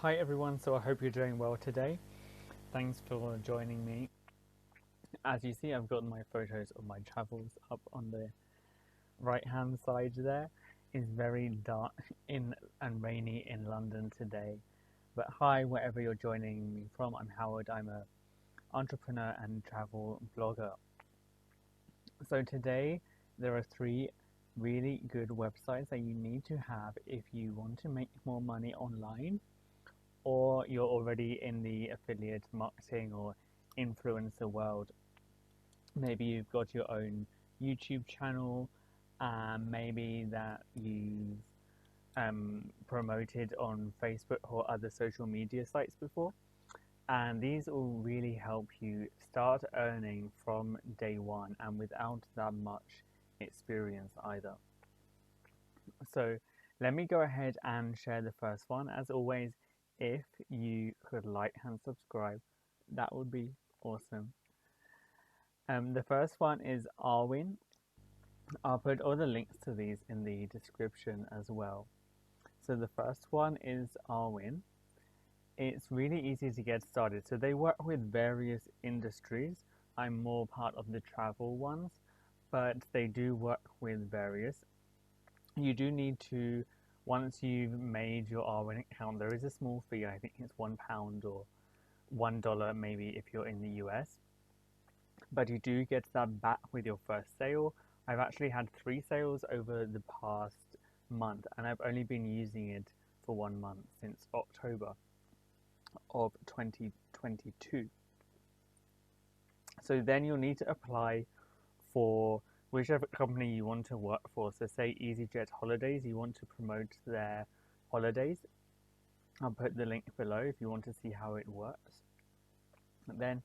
Hi everyone, so I hope you're doing well today. Thanks for joining me. As you see, I've got my photos of my travels up on the right hand side there. It's very dark and rainy in London today. But hi, wherever you're joining me from, I'm Howard. I'm an entrepreneur and travel blogger. So today there are three really good websites that you need to have if you want to make more money online, or you're already in the affiliate marketing or influencer world. Maybe you've got your own YouTube channel, maybe that you've promoted on Facebook or other social media sites before. And these will really help you start earning from day one and without that much experience either. So let me go ahead and share the first one. As always, if you could like and subscribe, that would be awesome. The first one is Arwin. I'll put all the links to these in the description as well. So the first one is Arwin. It's really easy to get started. So they work with various industries. I'm more part of the travel ones, but they do work with various. You do need to, once you've made your Arwin account, there is a small fee. I think it's £1 or $1 maybe if you're in the US. But you do get that back with your first sale. I've actually had 3 sales over the past month, and I've only been using it for 1 month since October of 2022. So then you'll need to apply for whichever company you want to work for. So say EasyJet Holidays, you want to promote their holidays. I'll put the link below if you want to see how it works. And then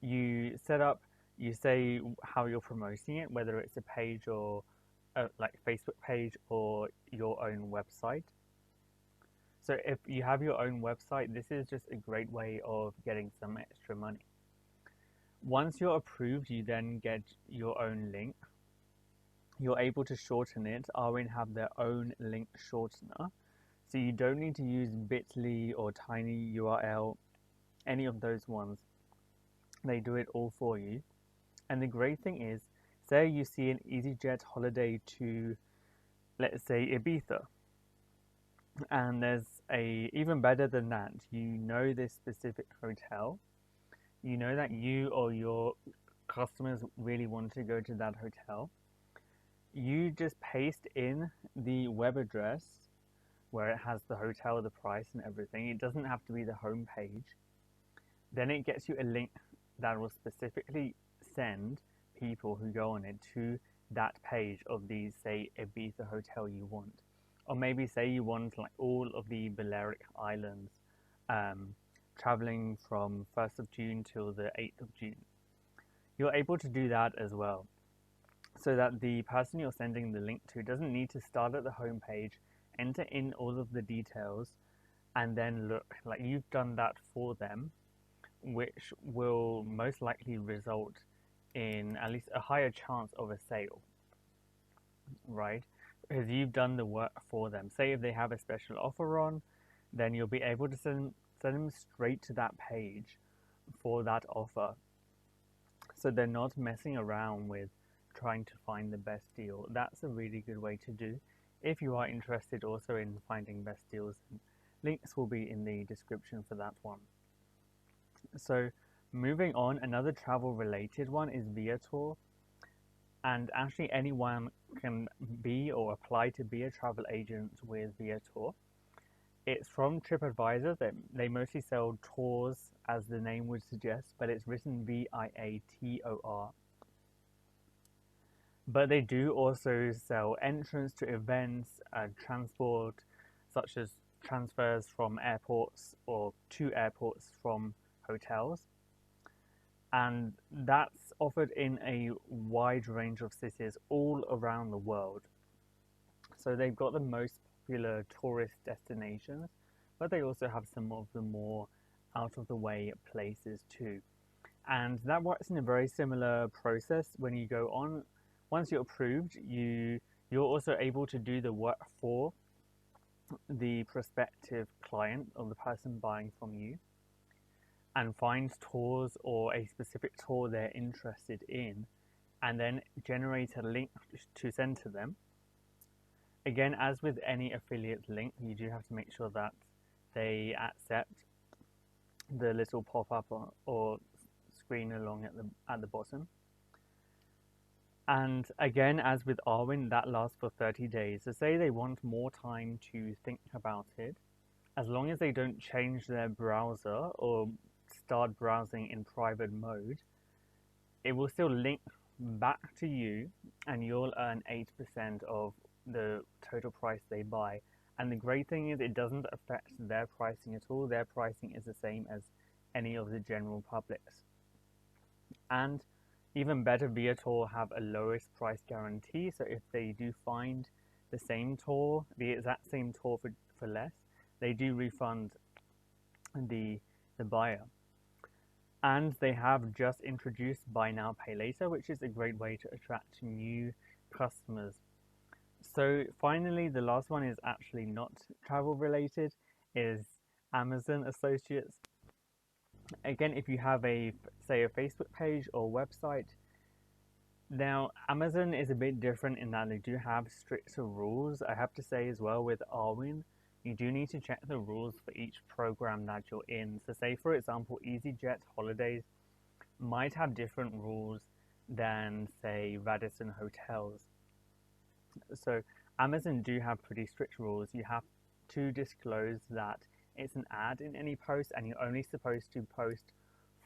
you set up, you say how you're promoting it, whether it's a page or like Facebook page or your own website. So if you have your own website, this is just a great way of getting some extra money. Once you're approved, you then get your own link. You're able to shorten it. Arwin have their own link shortener. So you don't need to use bit.ly or tiny URL, any of those ones. They do it all for you. And the great thing is, say you see an EasyJet holiday to, let's say, Ibiza. And there's even better than that, you know this specific hotel. You know that you or your customers really want to go to that hotel. You just paste in the web address where it has the hotel, the price and everything. It doesn't have to be the home page. Then it gets you a link that will specifically send people who go on it to that page of the, say, Ibiza hotel you want. Or maybe say you want like all of the Balearic Islands, traveling from 1st of June till the 8th of June. You're able to do that as well, so that the person you're sending the link to doesn't need to start at the home page, enter in all of the details, and then look like you've done that for them, which will most likely result in at least a higher chance of a sale, right? Because you've done the work for them. Say if they have a special offer on, then you'll be able to send them straight to that page for that offer. So they're not messing around with trying to find the best deal. That's a really good way to do. If you are interested also in finding best deals, links will be in the description for that one. So moving on, another travel related one is Viator. And actually anyone can be or apply to be a travel agent with Viator. It's from TripAdvisor. They mostly sell tours, as the name would suggest, but it's written Viator. But they do also sell entrance to events, transport, such as transfers from airports or to airports from hotels. And that's offered in a wide range of cities all around the world. So they've got the most popular tourist destinations, but they also have some of the more out of the way places too. And that works in a very similar process. When you go on, once you're approved, you're also able to do the work for the prospective client or the person buying from you and find tours or a specific tour they're interested in, and then generate a link to send to them. Again, as with any affiliate link, you do have to make sure that they accept the little pop-up or screen along at the bottom. And again, as with Arwin, that lasts for 30 days. So say they want more time to think about it, as long as they don't change their browser or start browsing in private mode, it will still link back to you and you'll earn 8% of the total price they buy. And the great thing is it doesn't affect their pricing at all. Their pricing is the same as any of the general publics. And even better, Viator have a lowest price guarantee, so if they do find the same tour, the exact same tour for less, they do refund the buyer. And they have just introduced buy now, pay later, which is a great way to attract new customers. So finally, the last one is actually not travel related, is Amazon Associates. Again, if you have say a Facebook page or website, now Amazon is a bit different in that they do have stricter rules. I have to say as well with Arwin, you do need to check the rules for each program that you're in. So say for example, EasyJet Holidays might have different rules than say Radisson Hotels. So Amazon do have pretty strict rules. You have to disclose that it's an ad in any post and you're only supposed to post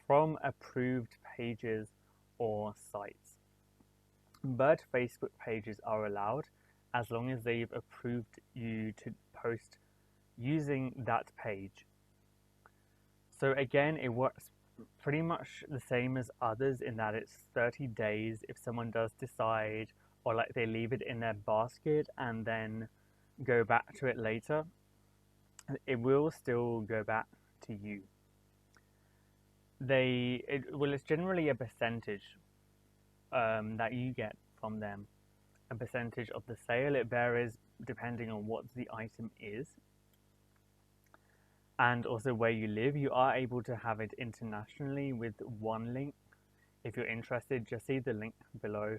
from approved pages or sites. But Facebook pages are allowed as long as they've approved you to post using that page. So again, it works pretty much the same as others in that it's 30 days if someone does decide, or like they leave it in their basket and then go back to it later, it will still go back to you. It's generally a percentage that you get from them, a percentage of the sale. It varies depending on what the item is and also where you live. You are able to have it internationally with one link. If you're interested, just see the link below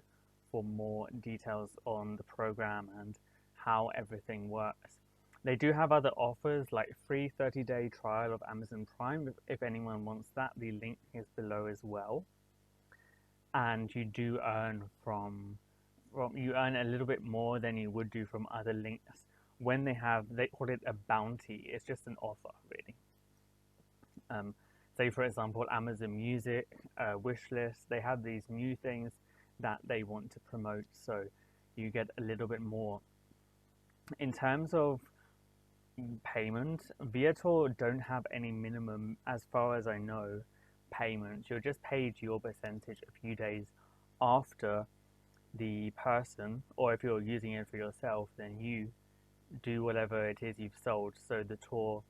for more details on the program and how everything works. They do have other offers like free 30-day trial of Amazon Prime. If anyone wants that, the link is below as well. And you do earn you earn a little bit more than you would do from other links when they call it a bounty. It's just an offer, really. Say for example, Amazon Music, Wishlist, they have these new things that they want to promote, so you get a little bit more. In terms of payment, Viator don't have any minimum, as far as I know, payment. You're just paid your percentage a few days after the person, or if you're using it for yourself, then you do whatever it is you've sold. So the tour,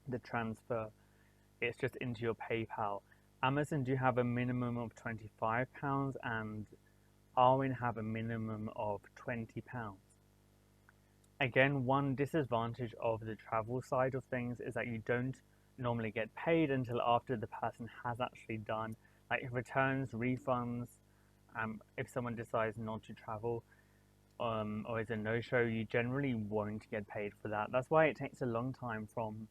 the transfer, it's just into your PayPal. Amazon do have a minimum of £25 and Arwin have a minimum of £20. Again, one disadvantage of the travel side of things is that you don't normally get paid until after the person has actually done, like returns, refunds. If someone decides not to travel or is a no-show, you generally won't get paid for that. That's why it takes a long time from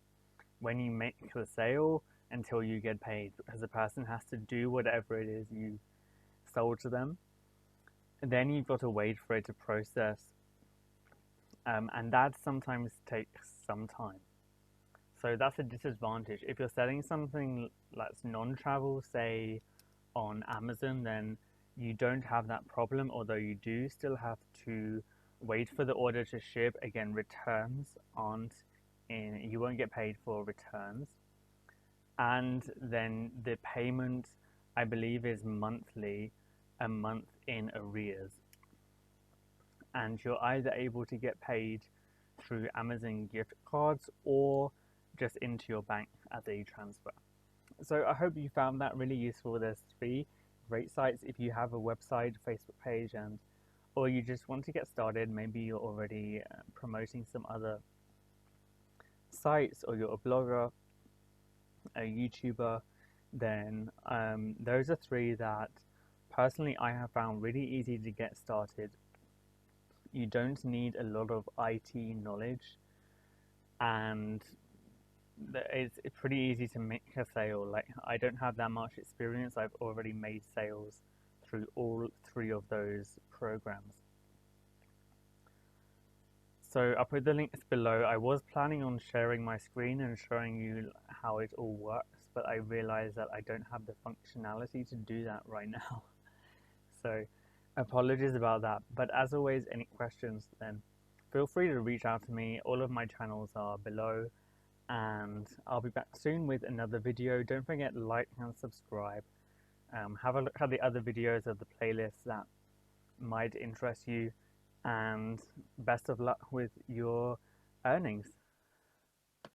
when you make the sale until you get paid, because the person has to do whatever it is you sold to them. And then you've got to wait for it to process. And that sometimes takes some time. So that's a disadvantage. If you're selling something that's non-travel, say on Amazon, then you don't have that problem, although you do still have to wait for the order to ship. Again, returns you won't get paid for returns. And then the payment, I believe, is monthly, a month in arrears. And you're either able to get paid through Amazon gift cards or just into your bank as a transfer. So I hope you found that really useful. There's 3 great sites if you have a website, Facebook page, or you just want to get started. Maybe you're already promoting some other sites, or you're a blogger, a YouTuber, then those are three that personally I have found really easy to get started. You don't need a lot of IT knowledge, and it's pretty easy to make a sale. Like, I don't have that much experience. I've already made sales through all three of those programs. So I'll put the links below. I was planning on sharing my screen and showing you how it all works, but I realized that I don't have the functionality to do that right now. So apologies about that. But as always, any questions, then feel free to reach out to me. All of my channels are below, and I'll be back soon with another video. Don't forget to like and subscribe. Have a look at the other videos of the playlist that might interest you, and best of luck with your earnings.